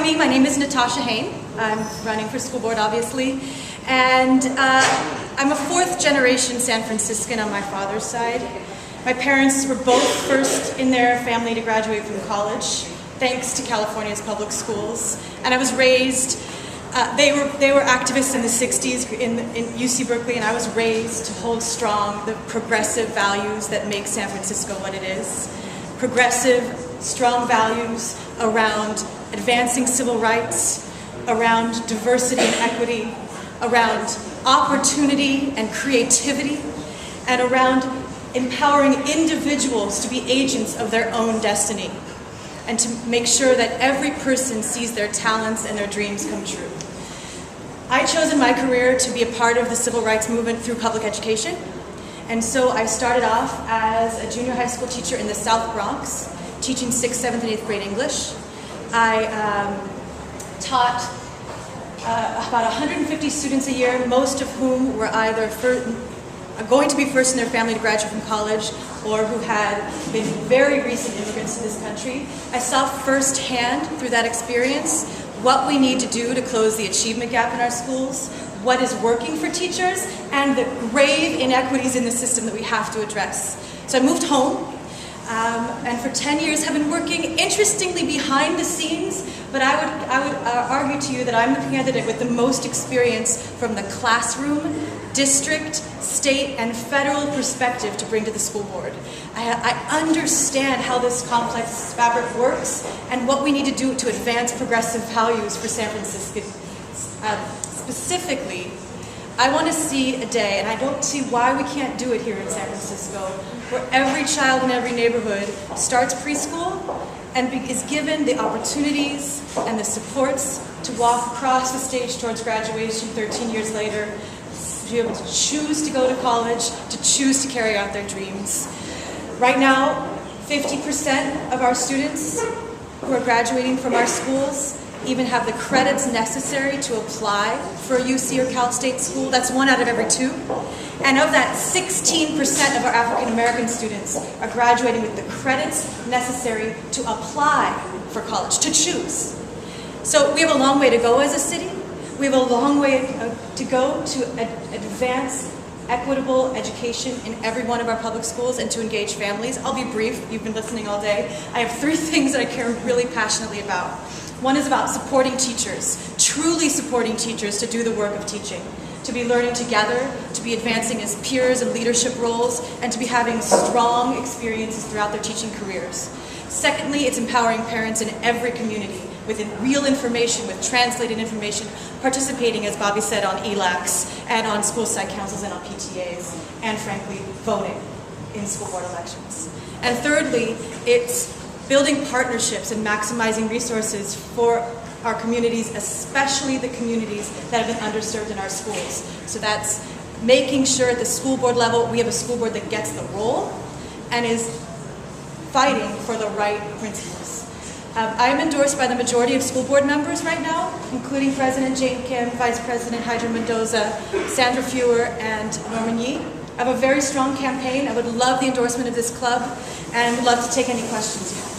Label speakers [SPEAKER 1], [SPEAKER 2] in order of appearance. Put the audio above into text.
[SPEAKER 1] me. My name is Natasha Hoehn. I'm running for school board, obviously. And I'm a fourth-generation San Franciscan on my father's side. My parents were both first in their family to graduate from college, thanks to California's public schools. And I was raised, they were activists in the 60s in UC Berkeley, and I was raised to hold strong the progressive values that make San Francisco what it is. Progressive, strong values around advancing civil rights, around diversity and equity, around opportunity and creativity, and around empowering individuals to be agents of their own destiny, and to make sure that every person sees their talents and their dreams come true. I chose in my career to be a part of the civil rights movement through public education, and so I started off as a junior high school teacher in the South Bronx, teaching 6th, 7th, and 8th grade English. I taught about 150 students a year, most of whom were either going to be first in their family to graduate from college or who had been very recent immigrants to this country. I saw firsthand through that experience what we need to do to close the achievement gap in our schools, what is working for teachers, and the grave inequities in the system that we have to address. So I moved home, and for 10 years have been working, interestingly, behind the scenes, but I would argue to you that I'm the candidate with the most experience from the classroom, district, state, and federal perspective to bring to the school board. I understand how this complex fabric works and what we need to do to advance progressive values for San Francisco. Specifically, I want to see a day, and I don't see why we can't do it here in San Francisco, where every child in every neighborhood starts preschool and is given the opportunities and the supports to walk across the stage towards graduation 13 years later, to be able to choose to go to college, to choose to carry out their dreams. Right now, 50% of our students who are graduating from our schools even have the credits necessary to apply for a UC or Cal State school. That's 1 out of every 2. And of that, 16% of our African American students are graduating with the credits necessary to apply for college, to choose. So we have a long way to go as a city. We have a long way to go to advance equitable education in every one of our public schools and to engage families. I'll be brief. You've been listening all day. I have 3 things that I care really passionately about. One is about supporting teachers, truly supporting teachers to do the work of teaching, to be learning together, to be advancing as peers in leadership roles, and to be having strong experiences throughout their teaching careers. Secondly, it's empowering parents in every community with real information, with translated information, participating, as Bobby said, on ELACs and on school site councils and on PTAs, and frankly, voting in school board elections. And thirdly, it's building partnerships and maximizing resources for our communities, especially the communities that have been underserved in our schools. So that's making sure at the school board level we have a school board that gets the role and is fighting for the right principles. I'm endorsed by the majority of school board members right now, including President Jane Kim, Vice President Hydra Mendoza, Sandra Fewer, and Norman Yee. I have a very strong campaign. I would love the endorsement of this club and would love to take any questions you have.